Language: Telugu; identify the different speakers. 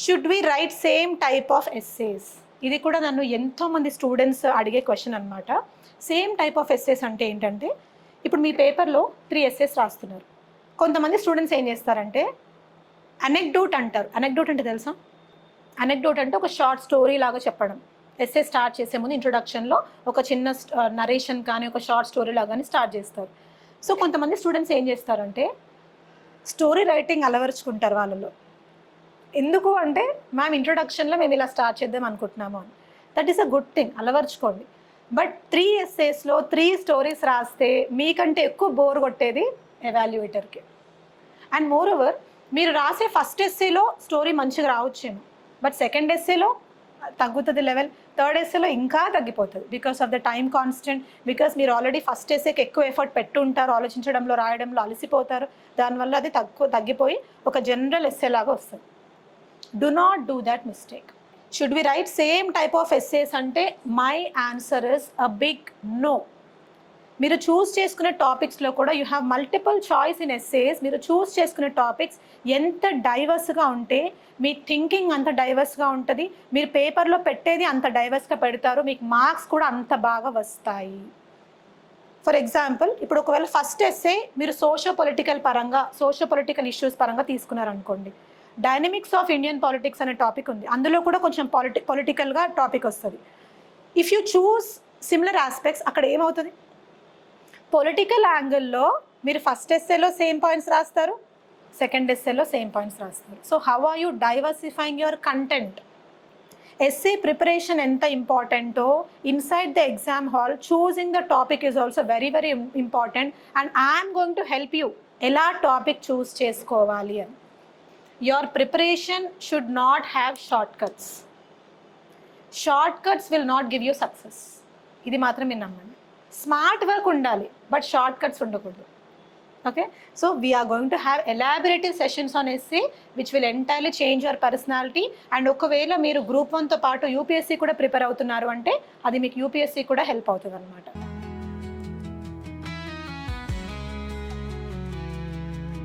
Speaker 1: Should we write same type of essays? ఇది కూడా నన్ను ఎంతోమంది స్టూడెంట్స్ అడిగే క్వశ్చన్ అనమాట. సేమ్ టైప్ ఆఫ్ ఎస్సేస్ అంటే ఏంటంటే, ఇప్పుడు మీ పేపర్లో 3 ఎస్సేస్ రాస్తున్నారు. కొంతమంది స్టూడెంట్స్ ఏం చేస్తారంటే అనెక్డోట్ అంటారు. అనెక్డోట్ అంటే తెలుసా? అనెక్డోట్ అంటే ఒక షార్ట్ స్టోరీ లాగా చెప్పడం. ఎస్సే స్టార్ట్ చేసే ముందు ఇంట్రొడక్షన్లో ఒక చిన్న నరేషన్ కానీ ఒక షార్ట్ స్టోరీ లాగా కానీ స్టార్ట్ చేస్తారు. సో కొంతమంది స్టూడెంట్స్ ఏం చేస్తారంటే స్టోరీ రైటింగ్ అలవరుచుకుంటారు వాళ్ళలో. ఎందుకు అంటే మ్యామ్ ఇంట్రొడక్షన్లో మేము ఇలా స్టార్ట్ చేద్దాం అనుకుంటున్నాము అని. That is a good thing, అలవర్చుకోండి. బట్ 3 ఎస్సేస్లో 3 స్టోరీస్ రాస్తే మీకంటే ఎక్కువ బోర్ కొట్టేది ఎవాల్యుయేటర్కి. అండ్ మోర్ ఓవర్ మీరు రాసే ఫస్ట్ ఎస్సేలో స్టోరీ మంచిగా రావచ్చేమో, బట్ సెకండ్ ఎస్సేలో తగ్గుతుంది లెవెల్, థర్డ్ ఎస్సేలో ఇంకా తగ్గిపోతుంది because of the time constant. Because మీరు ఆల్రెడీ ఫస్ట్ ఎస్సేకి ఎక్కువ ఎఫర్ట్ పెట్టుంటారు, ఆలోచించడంలో రాయడంలో అలసిపోతారు. దానివల్ల అది తగ్గిపోయి ఒక జనరల్ ఎస్సే లాగా వస్తుంది. Do not do that mistake. Should we write same type of essays అంటే my answer is a big no. మీరు చూస్ చేసుకునే టాపిక్స్లో కూడా you have multiple choice in essays. మీరు చూస్ చేసుకునే టాపిక్స్ ఎంత డైవర్స్గా ఉంటే మీ థింకింగ్ అంత డైవర్స్గా ఉంటుంది, మీరు పేపర్లో పెట్టేది అంత డైవర్స్గా పెడతారు, మీకు మార్క్స్ కూడా అంత బాగా వస్తాయి. ఫర్ ఎగ్జాంపుల్, ఇప్పుడు ఒకవేళ ఫస్ట్ ఎస్సే మీరు సోషో పొలిటికల్ ఇష్యూస్ పరంగా తీసుకున్నారనుకోండి. డైనమిక్స్ ఆఫ్ ఇండియన్ పాలిటిక్స్ అనే టాపిక్ ఉంది, అందులో కూడా కొంచెం పొలిటికల్గా టాపిక్ వస్తుంది. If you choose similar aspects, అక్కడ ఏమవుతుంది, పొలిటికల్ యాంగిల్లో మీరు ఫస్ట్ ఎస్సేలో సేమ్ పాయింట్స్ రాస్తారు, సెకండ్ ఎస్సేలో సేమ్ పాయింట్స్ రాస్తారు. So how are you diversifying your content? Essay preparation ఎంత ఇంపార్టెంటో inside the exam hall choosing the topic is also very very important. And I'm going to help you ఎలా టాపిక్ చూస్ చేసుకోవాలి అని. Your preparation should not have shortcuts. Shortcuts will not give you success. ఇది మాత్రం మీరు నమ్మండి. స్మార్ట్ వర్క్ ఉండాలి, బట్ షార్ట్ కట్స్ ఉండకూడదు. Okay, so we're going to have elaborative sessions on essay which will entirely change your personality. And ఒకవేళ మీరు గ్రూప్ 1తో పాటు యూపీఎస్సీ కూడా ప్రిపేర్ అవుతున్నారు అంటే అది మీకు యూపీఎస్సీ కూడా హెల్ప్ అవుతుంది అనమాట.